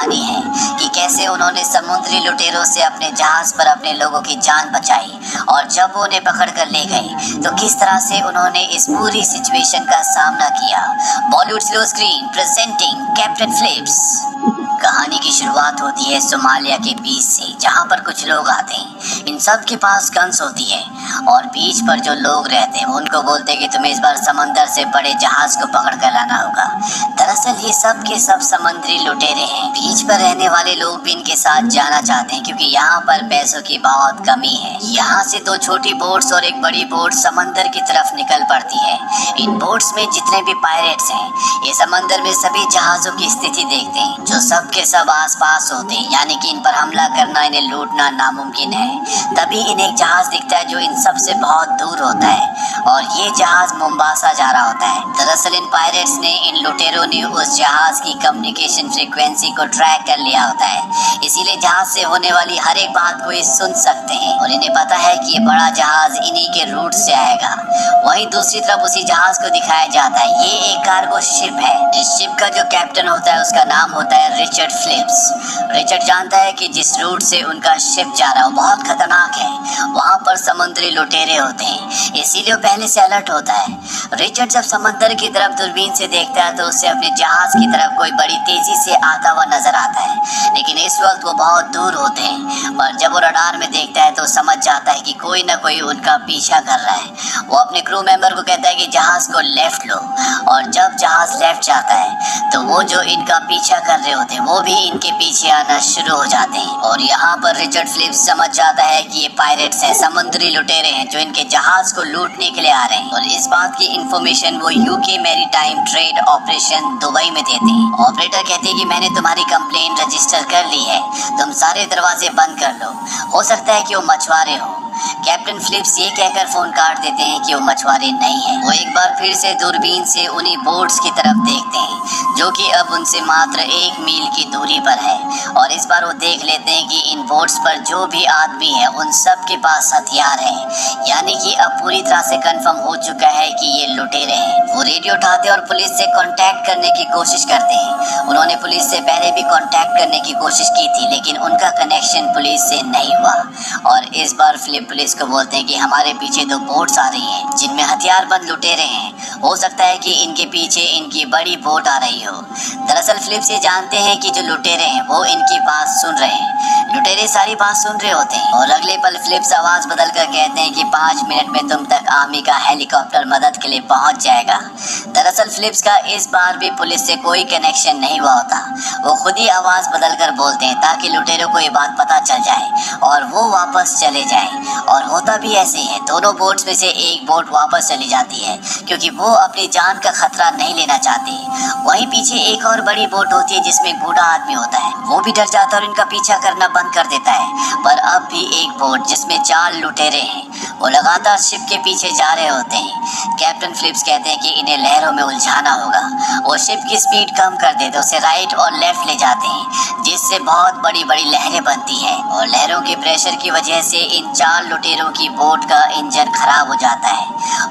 कहानी है कि कैसे उन्होंने समुद्री लुटेरों से अपने जहाज पर अपने लोगों की जान बचाई और जब वो उन्हें पकड़ कर ले गए तो किस तरह से उन्होंने इस पूरी सिचुएशन का सामना किया। Bollywood slow screen presenting captain flips. कहानी की शुरुआत होती है सोमालिया के बीच से, जहाँ पर कुछ लोग आते हैं। इन सब के पास गन्स होती है और बीच पर जो लोग रहते हैं वो उनको बोलते हैं कि तुम्हें इस बार समंदर से बड़े जहाज को पकड़ कर लाना होगा। दरअसल ये सब के सब समुद्री लुटेरे हैं। बीच पर रहने वाले लोग भी इनके साथ जाना चाहते हैं क्योंकि यहाँ पर पैसों की बहुत कमी है। यहाँ से 2 छोटी बोट्स और एक बड़ी बोट समंदर की तरफ निकल पड़ती है। इन बोट्स में जितने भी पायरेट्स हैं ये समंदर में सभी जहाजों की स्थिति देखते हैं जो सब के सब आसपास होते हैं, यानी कि इन पर हमला करना, इन्हें लूटना नामुमकिन है। तभी इन्हें एक जहाज दिखता है जो इन सब से बहुत दूर होता है और ये जहाज मोम्बासा जा रहा होता है। दरअसल इन पायरेट्स ने, इन लुटेरों ने उस जहाज की कम्युनिकेशन फ्रीक्वेंसी को ट्रैक कर लिया होता है, इसीलिए जहाज से होने वाली हर एक बात को ये सुन सकते हैं और इन्हें पता है कि ये बड़ा जहाज इन्हीं के रूट से आएगा। वहीं दूसरी तरफ उसी जहाज को दिखाया जाता है। ये एक कार्गो शिप है। इस शिप का जो कैप्टन होता है उसका नाम होता है रिचर्ड फ्लिप्स। रिचर्ड जानता है कि जिस रूट से उनका शिप जा रहा है वो बहुत खतरनाक है, वहाँ पर समुद्री लुटेरे होते हैं, इसीलिए वो पहले से अलर्ट होता है। रिचर्ड जब समंदर की तरफ दूरबीन से देखता है तो उससे अपने जहाज की तरफ कोई बड़ी तेजी से आता हुआ नजर आता है, लेकिन इस वक्त वो बहुत दूर होते हैं। पर जब वो रडार में देखता है तो समझ जाता है कि कोई ना कोई उनका पीछा कर रहा है। वो अपने क्रू मेंबर को कहता है कि जहाज को लेफ्ट लो और जब जहाज लेफ्ट जाता है तो वो जो इनका पीछा कर रहे होते हैं वो भी इनके पीछे आना शुरू हो जाते हैं। और यहाँ पर रिचर्ड फ्लिप्स समझ जाता है कि ये पायरेट्स हैं, समुद्री लुटेरे हैं जो इनके जहाज को लूटने के लिए आ रहे हैं। और इस बात की इंफॉर्मेशन वो UK maritime trade operation Dubai में देते हैं। ऑपरेटर कहते हैं कि मैंने तुम्हारी कंप्लेन रजिस्टर कर ली है, तुम सारे दरवाजे बंद कर लो, हो सकता है कि वो मछुआरे हो। कैप्टन फ्लिप्स ये कहकर फोन काट देते हैं कि वो मछुआरे नहीं है। वो एक बार फिर से दूरबीन से उन्हीं बोट्स की तरफ देखते हैं जो कि अब उनसे मात्र 1 मील की दूरी पर है और इस बार वो देख लेते हैं कि इन बोट्स पर जो भी आदमी है उन सब के पास हथियार है, यानी कि अब पूरी तरह से कंफर्म हो चुका है कि ये लुटेरे हैं। वो रेडियो उठाते और पुलिस से कांटेक्ट करने की कोशिश करते हैं। उन्होंने पुलिस से पहले भी कांटेक्ट करने की कोशिश की थी लेकिन उनका कनेक्शन पुलिस से नहीं हुआ और इस बार फ्लिप पुलिस को बोलते हैं कि हमारे पीछे 2 बोट्स आ रही हैं जिनमें हथियारबंद लुटेरे हैं, हो सकता है कि इनके पीछे इनकी बड़ी बोट आ रही हो। दरअसल फ्लिप्स ये जानते हैं कि जो लुटेरे हैं वो इनकी बात सुन रहे हैं। लुटेरे सारी बात सुन रहे होते हैं और अगले पल फ्लिप्स आवाज बदल कर कहते हैं कि 5 मिनट में तुम तक आर्मी का हेलीकॉप्टर मदद के लिए पहुंच जाएगा। दरअसल फ्लिप्स का इस बार भी पुलिस से कोई कनेक्शन नहीं हुआ होता। वो खुद ही आवाज बदल कर बोलते हैं ताकि लुटेरों को ये बात पता चल जाए और वो वापस चले जाएं। और होता भी ऐसे ही है, दोनों बोट्स में से एक बोट वापस चली जाती है क्योंकि वो अपनी जान का खतरा नहीं लेना चाहते। वहीं पीछे एक और बड़ी बोट होती है जिसमें बूढ़ा आदमी होता है, वो भी डर जाता है और इनका पीछा करना बंद कर देता है। पर अब भी एक बोट जिसमें 4 लुटेरे हैं वो लगातार शिप के पीछे जा रहे होते हैं। कैप्टन फ्लिप्स कहते हैं कि इन्हें लहरों में उलझाना होगा। वो शिप की स्पीड कम कर देते, उसे राइट और लेफ्ट ले जाते हैं जिससे बहुत बड़ी बड़ी लहरें बनती हैं और लहरों के प्रेशर की वजह से इन 4 लुटेरों की बोट का इंजन खराब हो जाता है।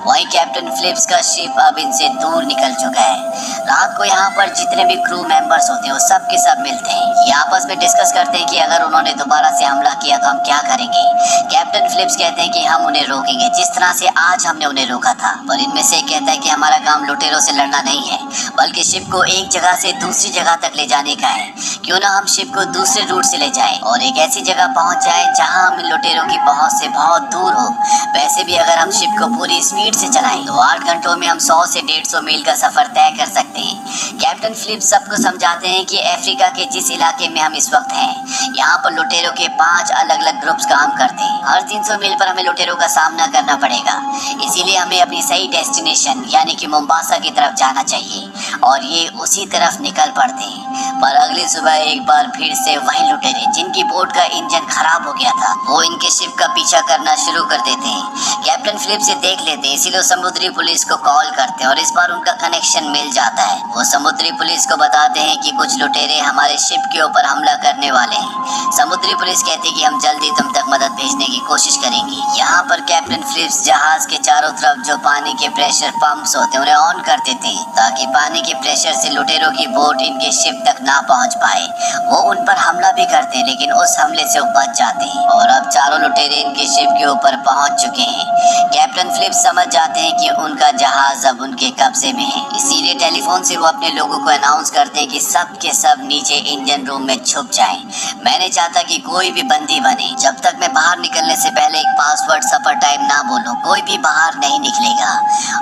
वहीं कैप्टन फ्लिप्स का शिप अब इनसे दूर निकल चुका है। रात को यहाँ पर जितने भी क्रू मेंबर्स होते हैं वो सब के सब मिलते हैं। ये आपस में डिस्कस करते हैं कि अगर उन्होंने दोबारा से हमला किया तो हम क्या करेंगे। कैप्टन फ्लिप्स कहते हैं कि हम उन्हें रोकेंगे जिस तरह से आज हमने उन्हें रोका था। पर इनमें से कहता है कि हमारा काम लुटेरों से लड़ना नहीं है बल्कि शिप को एक जगह से दूसरी जगह तक ले जाने का है। क्यों ना हम शिप को दूसरे रूट से ले जाएं और एक ऐसी जगह पहुंच जाएं जहां हम लुटेरों की पहुंच से बहुत दूर हो। वैसे भी अगर हम शिप को पूरी स्पीड से चलाएं तो 8 घंटों में हम 100 से 150 मील का सफर तय कर सकते हैं। कैप्टन फ्लिप्स सबको समझाते हैं कि अफ्रीका के जिस इलाके में हम इस वक्त हैं यहाँ पर लुटेरों के 5 अलग अलग ग्रुप्स काम करते हैं। हर 300 मील पर हमें लुटेरों का सामना करना पड़ेगा, इसीलिए हमें अपनी सही डेस्टिनेशन यानी कि मोम्बासा की तरफ जाना चाहिए और ये उसी तरफ निकल पड़ते हैं। पर अगली सुबह एक बार फिर से वही लुटेरे जिनकी बोट का इंजन खराब हो गया था वो इनके शिप का पीछा पीछा करना शुरू कर देते हैं। कैप्टन फिलिप्स ये देख लेते हैं, इसीलिए समुद्री पुलिस को कॉल करते हैं और इस बार उनका कनेक्शन मिल जाता है। वो समुद्री पुलिस को बताते हैं कि कुछ लुटेरे हमारे शिप के ऊपर हमला करने वाले हैं। समुद्री पुलिस कहती है कि हम जल्दी तुम तक मदद भेजने की कोशिश करेंगे। यहाँ पर कैप्टन फिलिप्स जहाज के चारों तरफ जो पानी के प्रेशर पंप्स होते हैं उन्हें ऑन कर देते हैं, ताकि पानी के प्रेशर से लुटेरों की बोट इनके शिप तक ना पहुँच पाए। वो उन पर हमला भी करते हैं, लेकिन उस हमले से वो बच जाते हैं और अब चारों लुटेरे इनके शिप के ऊपर पहुंच चुके हैं। कैप्टन फिलिप्स समझ जाते हैं कि उनका जहाज अब उनके कब्जे में है, इसीलिए टेलीफोन से वो अपने लोगों को अनाउंस करते हैं कि सब के सब नीचे इंजन रूम में छुप जाएं। मैं नहीं चाहता कि कोई भी बंदी बने जब तक मैं बाहर निकलने से पहले एक पासवर्ड सफर टाइम ना बोलूं, कोई भी बाहर नहीं निकलेगा।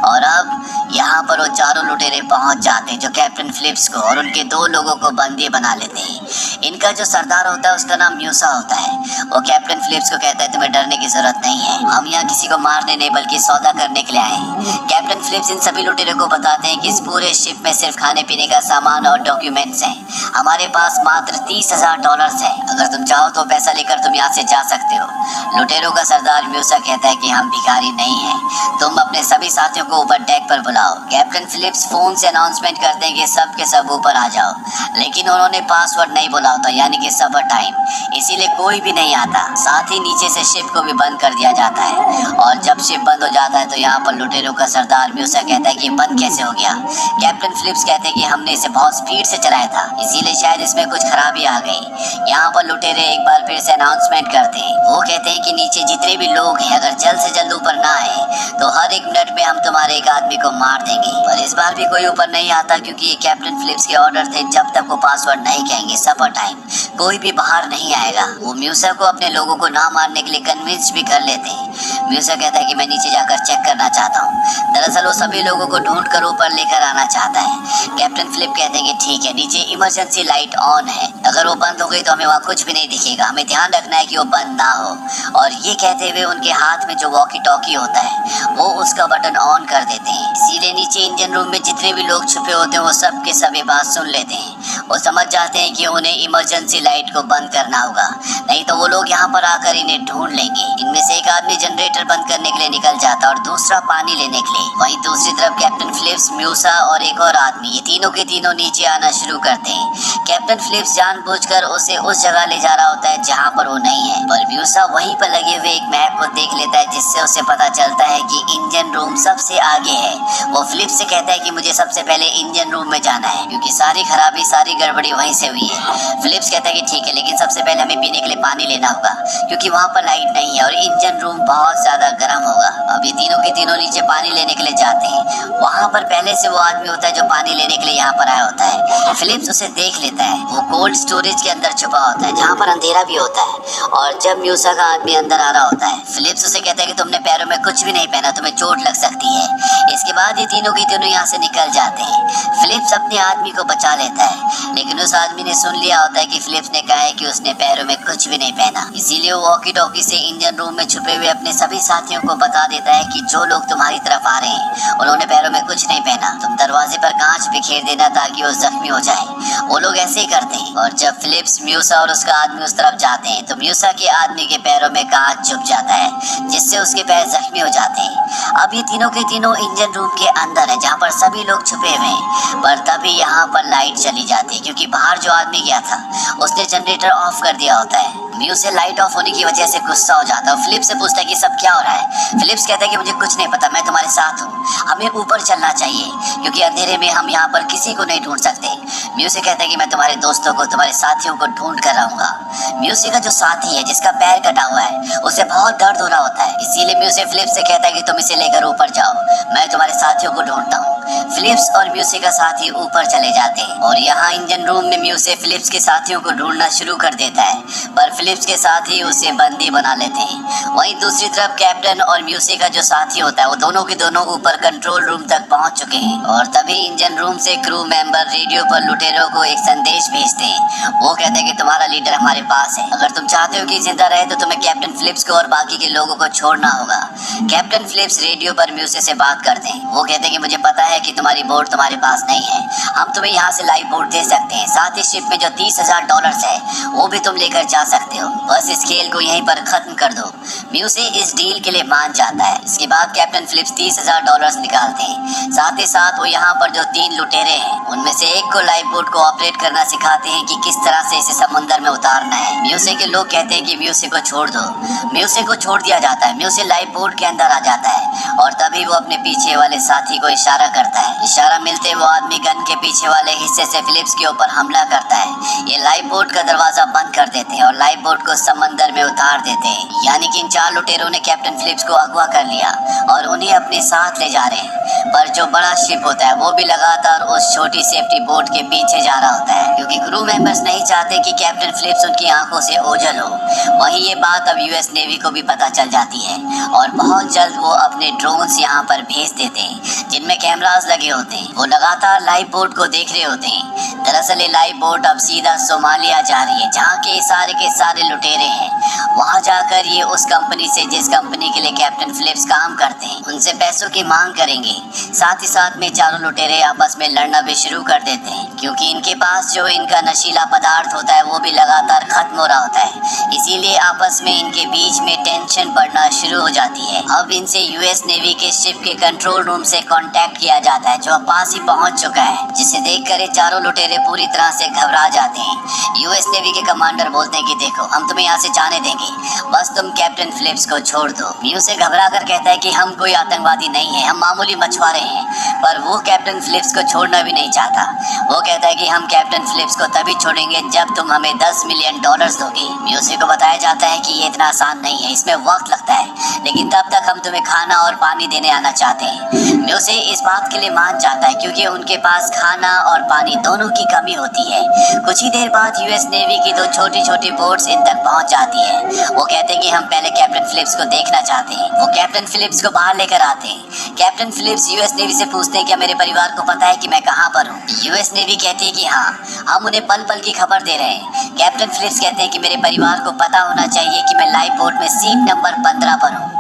और अब यहाँ पर वो चारों लुटेरे पहुंच जाते हैं जो कैप्टन फिलिप्स को और उनके 2 लोगों को बंदी बना लेते हैं। इनका जो सरदार होता है उसका नाम म्यूसा होता है। वो कैप्टन फिलिप्स को कहता है तुम्हें डरने की जरूरत नहीं है, हम यहाँ किसी को मारने नहीं बल्कि सौदा करने के लिए आए हैं। कैप्टन फिलिप्स इन सभी लुटेरों को बताते हैं कि इस पूरे शिप में सिर्फ खाने पीने का सामान और डॉक्यूमेंट्स हैं। हमारे पास मात्र $30,000 है, अगर तुम चाहो तो पैसा लेकर तुम यहाँ से जा सकते हो। लुटेरों का सरदार म्यूसा कहता है कि हम भिखारी नहीं हैं, तुम अपने सभी साथियों को ऊपर डेक पर बुलाओ। कैप्टन फिलिप्स फोन से अनाउंसमेंट करते हैं कि सब के सब ऊपर आ जाओ, लेकिन उन्होंने पासवर्ड नहीं बोला होता, यानी कि सफर टाइम, इसीलिए कोई भी नहीं आता। साथ ही नीचे से शिप को भी बंद कर दिया जाता है और जब शिप बंद हो जाता है तो यहाँ पर लुटेरों का सरदार म्यूसा कहता है कि बंद कैसे हो गया। कैप्टन फिलिप्स कहते हैं कि हमने इसे बहुत स्पीड से चलाया था, इसीलिए शायद इसमें कुछ खराबी आ गई। यहाँ पर लुटेरे एक बार फिर से अनाउंसमेंट करते हैं। वो कहते हैं कि नीचे जितने भी लोग हैं अगर जल्द से जल्द ऊपर ना आए तो हर एक मिनट में हम तुम्हारे एक आदमी को मार देंगे। पर इस बार भी कोई ऊपर नहीं आता क्योंकि ये कैप्टन फिलिप्स के ऑर्डर थे, जब तक वो पासवर्ड नहीं कहेंगे सफर टाइम कोई भी बाहर नहीं आएगा। वो म्यूसा को अपने लोगों को ना मारने के लिए कन्विंस भी कर लेते हैं। म्यूसा कहता है कि मैं नीचे जाकर चेक करना चाहता हूँ। दरअसल वो सभी लोगों को ढूंढ कर ऊपर लेकर आना चाहता है। कैप्टन फिलिप कहते हैं कि ठीक है, नीचे इमरजेंसी लाइट ऑन है, अगर वो बंद हो गई तो हमें वहाँ कुछ भी नहीं दिखेगा, हमें ध्यान रखना है कि वो बंद ना हो। और ये कहते हुए उनके हाथ में जो वॉकी टॉकी होता है वो उसका बटन ऑन कर देते हैं। सीधे नीचे इंजन रूम में जितने भी लोग छुपे होते हैं वो सब के सब ये बात सुन लेते हैं। वो समझ जाते हैं कि उन्हें इमरजेंसी लाइट को बंद करना होगा, नहीं तो वो लोग यहाँ पर आकर इन्हें ढूंढ लेंगे। इनमें से एक आदमी जनरेटर बंद करने के लिए निकल जाता है और दूसरा पानी लेने के लिए। वहीं दूसरी तरफ कैप्टन फिलिप्स, म्यूसा और एक और आदमी, ये तीनों के तीनों नीचे आना शुरू करते हैं। कैप्टन फिलिप्स जानबूझकर उसे उस जगह ले जा रहा होता है जहाँ पर वो नहीं है, पर म्यूसा वहीं पर लगे हुए एक मैप को देख लेता है जिससे उसे पता चलता है कि इंजन रूम सबसे आगे है। वो फिलिप्स से कहता है कि मुझे सबसे पहले इंजन रूम में जाना है क्योंकि सारी खराबी सारी गड़बड़ी वहीं से हुई है। फिलिप्स कहता है कि ठीक है, लेकिन सबसे पहले हमें पीने के लिए पानी लेना होगा क्योंकि वहाँ पर लाइट नहीं है और इंजन रूम बहुत ज्यादा गर्म होगा। अब ये तीनों के तीनों नीचे पानी लेने के लिए जाते हैं। वहाँ पर पहले से वो आदमी होता है जो पानी लेने के लिए यहाँ पर आया होता है। फिलिप्स उसे देख लेता है, वो कोल्ड स्टोरेज के अंदर छुपा होता है जहाँ पर अंधेरा भी होता है। और जब म्यूसा का आदमी अंदर आ रहा होता है, फिलिप्स उसे कहता है कि तुमने पैरों में कुछ भी नहीं पहना, तुम्हें चोट लग सकती है। इसके बाद ये तीनों के तीनों यहाँ से निकल जाते हैं। फिलिप्स अपने आदमी को बचा लेता है, लेकिन उस आदमी ने सुन लिया होता है कि फिलिप्स ने कहा है कि उसने पैरों में कुछ भी नहीं पहना। इसीलिए वो वॉकी टॉकी से इंजन रूम में छुपे हुए अपने सभी साथियों को बता देता है कि जो लोग तुम्हारी तरफ आ रहे हैं उन्होंने पैरों में कुछ नहीं पहना, तुम दरवाजे पर कांच बिखेर देना ताकि वो जख्मी हो जाए। वो लोग ऐसे ही करते हैं और जब फिलिप्स, म्यूसा और उसका आदमी उस तरफ जाते हैं तो म्यूसा के आदमी के पैरों में कांच चुभ जाता है जिससे उसके पैर जख्मी हो जाते हैं। अब ये तीनों के तीनों इंजन रूम के अंदर है जहाँ पर सभी लोग छुपे हुए हैं, पर तभी यहाँ पर लाइट चली जाती है क्योंकि बाहर जो आदमी गया था उसने जनरेटर ऑफ कर दिया होता है। म्यू से लाइट ऑफ होने की वजह से गुस्सा हो जाता है। फिलिप्स से पूछता है कि सब क्या हो रहा है। फिलिप्स कहता है कि मुझे कुछ नहीं पता, मैं तुम्हारे साथ हूँ, हमें ऊपर चलना चाहिए क्योंकि अंधेरे में हम यहाँ पर किसी को नहीं ढूंढ सकते। म्यू से कहता है कि मैं तुम्हारे दोस्तों को, तुम्हारे साथियों को ढूंढ कर आऊंगा। म्यूसी का जो साथी है जिसका पैर कटा हुआ है उसे बहुत दर्द हो रहा होता है, इसीलिए म्यूसी फिलिप्स से कहता है कि तुम इसे लेकर ऊपर जाओ, मैं तुम्हारे साथियों को ढूंढता हूँ। फिलिप्स और म्यूसी का साथी ऊपर चले जाते हैं और यहाँ इंजन रूम में म्यूसी फिलिप्स के साथियों को ढूंढना शुरू कर देता है, पर फिलिप्स के साथी उसे बंदी बना लेते हैं। वहीं दूसरी तरफ कैप्टन और म्यूसी का जो साथी होता है वो दोनों के दोनों ऊपर कंट्रोल रूम तक पहुंच चुके हैं और तभी इंजन रूम से क्रू मेंबर रेडियो पर लुटेरों को एक संदेश भेजते हैं। वो कहते हैं कि तुम्हारा लीडर हमारे पास है, अगर तुम चाहते हो कि जिंदा रहे तो तुम्हें कैप्टन फिलिप्स को और बाकी के लोगों को छोड़ना होगा। कैप्टन फिलिप्स रेडियो पर म्यूसी से बात करते हैं। वो कहते हैं कि मुझे पता है कि तुम्हारी बोट तुम्हारे पास नहीं है, हम तुम्हें यहाँ से लाइव बोट दे सकते हैं, साथ ही शिप में जो $30,000 है वो भी तुम लेकर जा सकते हो। बस इस खेल को यहीं पर खत्म कर दो। म्यूसे इस डील के लिए मान जाता है। इसके बाद कैप्टन फिलिप्स $30,000 निकालते हैं। साथ ही साथ वो यहाँ पर जो 3 लुटेरे हैं उनमें से एक को लाइफ बोट को ऑपरेट करना सिखाते हैं कि किस तरह से इसे समुंदर में उतारना है। म्यूसे के लोग कहते हैं कि म्यूसे को छोड़ दो। म्यूसे को छोड़ दिया जाता है। म्यूसे लाइफ बोट के अंदर आ जाता है और तभी वो अपने पीछे वाले साथी को इशारा करता है। इशारा मिलते वो आदमी गन के पीछे वाले हिस्से से फिलिप्स के ऊपर हमला करता है। ये लाइफ बोट का दरवाजा बंद कर देते हैं और लाइफ बोट को समंदर में उतार देते हैं। यानी कि इन 4 लुटेरों ने कैप्टन फिलिप्स को अगवा कर लिया और उन्हें अपने साथ ले जा रहे हैं। पर जो बड़ा शिप होता है वो भी लगातार उस छोटी सेफ्टी बोट के पीछे जा रहा होता है, क्योंकि क्रू मेंबर्स नहीं चाहते कि कैप्टन फिलिप्स उनकी आंखों से ओझल हो। वहीं ये बात अब यूएस नेवी को भी पता चल जाती है और बहुत जल्द वो अपने ड्रोन्स यहाँ पर भेज देते हैं जिनमें कैमरास लगे होते हैं। वो लगातार लाइफ बोट को देख रहे होते हैं। दरअसल ये लाइफ बोट अब सीधा सोमालिया जा रही है, जहाँ के सारे लुटेरे हैं। वहाँ जाकर ये उस कंपनी से जिस कंपनी के लिए कैप्टन फिलिप्स काम करते हैं उनसे पैसों की मांग करेंगे। साथ ही साथ में चारों लुटेरे आपस में लड़ना भी शुरू कर देते हैं, क्योंकि इनके पास जो इनका नशीला पदार्थ होता है वो भी लगातार खत्म हो रहा होता है। इसीलिए आपस में इनके बीच में टेंशन बढ़ना शुरू हो जाती है। अब इनसे यूएस नेवी के शिप के कंट्रोल रूम से कांटेक्ट किया जाता है, जो अब पास ही पहुंच चुका है, जिसे देखकर ये चारों लुटेरे पूरी तरह से घबरा जाते हैं। यूएस नेवी के कमांडर बोलते हैं कि देखो, हम तुम्हें यहाँ से जाने देंगे, बस तुम कैप्टन फिलिप्स को छोड़ दो। म्यू से घबरा कर कहता है कि हम कोई आतंकवादी नहीं है, हम मामूली मछुआरे हैं। पर वो कैप्टन फिलिप्स को छोड़ना भी नहीं चाहता। वो कहता है कि हम कैप्टन फिलिप्स को तभी छोड़ेंगे जब तुम हमें $10 मिलियन दोगे। म्यूसे को बताया जाता है कि ये इतना आसान नहीं है, इसमें वक्त लगता है, लेकिन तब तक हम तुम्हें खाना और पानी देने आना चाहते हैं। म्यूसे इस बात के लिए मान जाता है क्योंकि उनके पास खाना और पानी दोनों की कमी होती है। कुछ ही देर बाद यूएस नेवी की 2 छोटी-छोटी बोट्स इन तक पहुंच जाती है। वो कहते हैं कि हम पहले कैप्टन फिलिप्स को देखना चाहते हैं। वो कैप्टन फिलिप्स को बाहर लेकर आते हैं। कैप्टन फिलिप्स यूएस नेवी से पूछते हैं क्या मेरे परिवार को पता है कि मैं कहाँ पर हूँ। यूएस नेवी कहती है कि हाँ, हम उन्हें पल पल की खबर दे रहे हैं। कैप्टन फिलिप्स कहते हैं कि मेरे परिवार को पता होना चाहिए कि मैं लाइफ बोट में सीट नंबर 15 पर हूँ।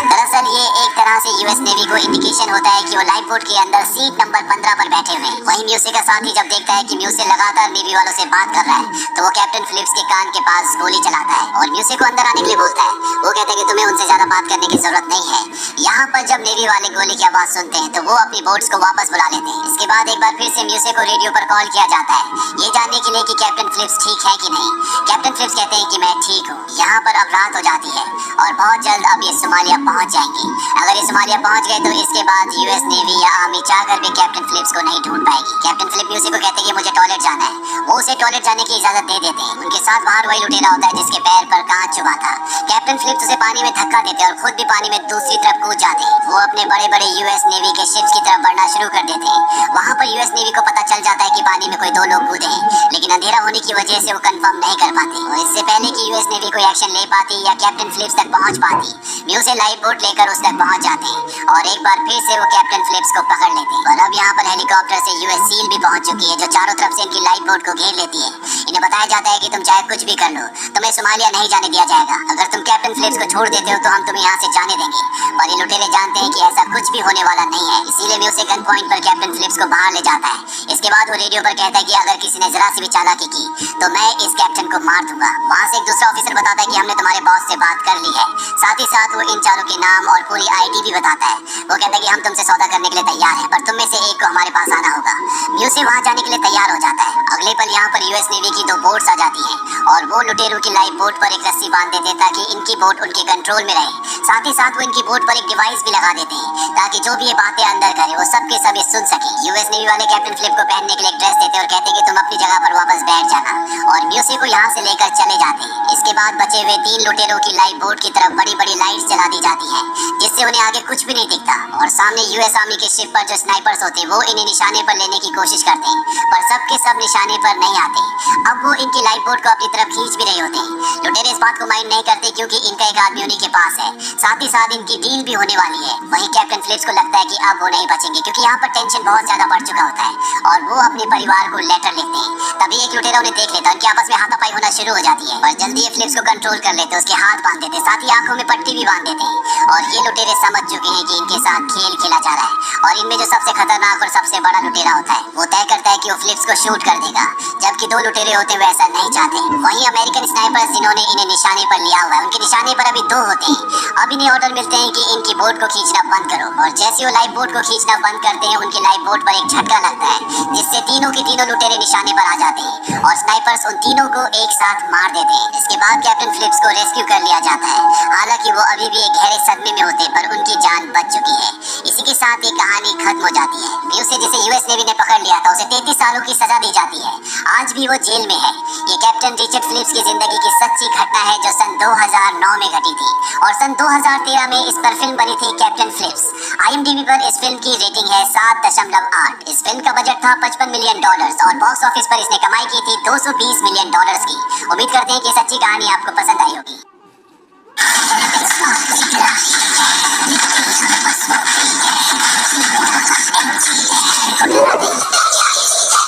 दरअसल ये एक तरह से यूएस नेवी को इंडिकेशन होता है कि वो लाइफ बोट के अंदर सीट नंबर 15 पर बैठे हुए हैं। वहीं म्यूसे का साथी जब देखता है कि म्यूसे लगातार नेवी वालों से बात कर रहा है तो वो कैप्टन फिलिप्स के कान के पास गोली चलाता है और म्यूसे को अंदर आने के लिए बोलता है। वो कहता है कि तुम्हें उनसे ज्यादा बात करने की जरूरत नहीं है। यहाँ पर जब नेवी वाले गोली की आवाज सुनते हैं तो वो अपनी बोट्स को वापस बुला लेते हैं। इसके बाद एक बार फिर से म्यूसे को रेडियो पर कॉल किया जाता है, ये जानने के लिए कि कैप्टन फिलिप्स ठीक है कि नहीं। कैप्टन फिलिप्स कहते हैं कि मैं ठीक हूँ। यहाँ पर अब रात हो जाती है और बहुत जल्द अब ये सोमालिया पहुंच जाएंगे। अगर ये सोमालिया पहुंच गए तो इसके बाद यूएस नेवी या आर्मी चाहकर भी कैप्टन फिलिप्स को नहीं ढूंढ पाएगी। कैप्टन फिलिप म्यूसे को कहते हैं कि मुझे टॉयलेट जाना है। वो उसे टॉयलेट जाने की इजाजत दे देते हैं। उनके साथ बाहर वही लुटेरा होता है जिसके पैर पर कांच चुभा था। कैप्टन फिलिप्स उसे पानी में धक्का देते हैं और खुद भी पानी में दूसरी तरफ कूद जाते हैं। वो अपने बड़े बड़े यूएस नेवी के शिप्स की तरफ बढ़ना शुरू कर देते हैं। वहाँ पर यूएस नेवी को पता चल जाता है कि पानी में कोई 2 लोग कूदे हैं, लेकिन अंधेरा होने की वजह से वो कंफर्म नहीं कर पाते। और इससे पहले कि यूएस नेवी कोई एक्शन ले पाती या कैप्टन फिलिप्स तक पहुंच पाती, म्यूसे लाइफ बोट लेकर उस तक पहुंच जाते हैं और एक बार फिर से वो कैप्टन फिलिप्स को पकड़ लेते हैं। और अब यहाँ पर हेलीकॉप्टर से यूएस सील भी पहुंच चुकी है, जो चारों तरफ से इनकी लाइफ बोट को घेर लेती है। इन्हें बताया जाता है कि तुम चाहे कुछ भी कर लो, तुम्हें सोमालिया नहीं जाने दिया जाएगा। अगर तुम कैप्टन फिलिप्स को छोड़ देते हो तो हम तुम्हें यहाँ से जाने देंगे। पर ये लुटेरे जानते हैं कि ऐसा कुछ भी होने वाला नहीं है, इसीलिए म्यूसे गन पॉइंट पर कैप्टन फिलिप्स को बाहर ले जाता है। इसके बाद वो रेडियो पर कहता है कि अगर किसी ने जरा सी भी चालाकी की तो मैं इस कैप्टन को मार दूंगा। वहाँ से एक दूसरा ऑफिसर बताता है कि हमने तुम्हारे बॉस से बात कर ली है। साथ ही साथ वो इन चारों के नाम और पूरी आईडी भी बताता है। वो कहता है कि हम तुमसे सौदा करने के लिए तैयार हैं, पर तुम में से एक को हमारे पास आना होगा। म्यूसे वहाँ जाने के लिए तैयार हो जाता है। अगले पल यहाँ पर यूएस नेवी की 2 बोट्स आ जाती हैं और वो लुटेरों की लाइफ बोट पर एक रस्सी बांध देते हैं ताकि इनकी बोट उनके कंट्रोल में रहे। साथ ही साथ वो इनकी बोट पर एक डिवाइस भी लगा देते हैं ताकि जो भी ये बातें अंदर करे वो सब के सब ये सुन सके। यूएस नेवी वाले कैप्टन फिलिप को पहनने के लिए एक ड्रेस देते हैं और कहते हैं कि तुम अपनी जगह पर वापस बैठ जाना, और म्यूसे को यहाँ से लेकर चले जाते हैं। इसके बाद बचे हुए 3 लुटेरों की लाइफ बोट की तरफ बड़ी बड़ी लाइट्स जला दी जाती हैं, जिससे उन्हें आगे कुछ भी नहीं दिखता। और सामने यूएस आर्मी के शिप पर जो स्नाइपर्स होते हैं वो इन्हें निशाने पर लेने की कोशिश करते हैं, पर सबके सब निशाने पर नहीं आते। अब वो इनकी लाइफ बोट को अपनी तरफ खींच भी रहे होते हैं। लुटेरे इस बात को माइंड नहीं करते क्योंकि इनका एक आदमी उन्हीं के पास है। साथ ही साथ इनकी डील भी होने वाली है। वहीं कैप्टन फिलिप्स को लगता है कि अब वो नहीं बचेंगे क्योंकि यहाँ पर टेंशन बहुत ज्यादा बढ़ चुका होता है और वो अपने परिवार को लेटर लिखते हैं। तभी एक लुटेरा उन्हें देख लेता है, उनके आपस में हाथापाई होना शुरू हो जाती है और जल्दी ये फिलिप्स को कंट्रोल कर लेते, उसके हाथ बांध देते, साथ ही आंखों में पट्टी भी बांध देते। थे और ये लुटेरे समझ चुके हैं कि इनके साथ खेल खेला जा रहा है और इनमें जो सबसे खतरनाक और सबसे बड़ा लुटेरा होता है वो तय करता है कि वो फिलिप्स को शूट कर देगा, जबकि दो लुटेरे होते हैं वो ऐसा नहीं चाहते। वहीं अमेरिकन स्नाइपर्स जिन्होंने इन्हें निशाने पर लिया हुआ है उनके निशाने पर अभी दो होते हैं। अब इन्हें ऑर्डर मिलते हैं कि इनकी बोट को खींचना बंद करो और जैसे वो लाइफ बोट को खींचना बंद करते हैं उनकी लाइफ बोट पर एक झटका लगता है जिससे तीनों के तीनों लुटेरे निशाने पर आ जाते हैं और स्नाइपर्स उन तीनों को एक साथ मार देते हैं। इसके बाद कैप्टन फिलिप्स को रेस्क्यू कर लिया जाता है। हालांकि वो अभी भी एक गहरे सदमे में होते पर उनकी जान बच चुकी है। इसी के साथ ये कहानी खत्म हो जाती है। म्यूसे जिसे यूएस नेवी ने पकड़ लिया था उसे 33 सालों की सजा दी जाती है। आज भी वो जेल में है। ये कैप्टन रिचर्ड फिलिप्स की जिंदगी की सच्ची घटना है जो सन 2009 में घटी थी और सन 2013 में इस पर फिल्म बनी थी कैप्टन फिलिप्स। IMDb पर इस फिल्म की रेटिंग है 7.8। इस फिल्म का बजट था $55 मिलियन और बॉक्स ऑफिस पर इसने कमाई की थी $220 मिलियन की। उम्मीद करते हैं कि सच्ची कहानी आपको पसंद आई होगी।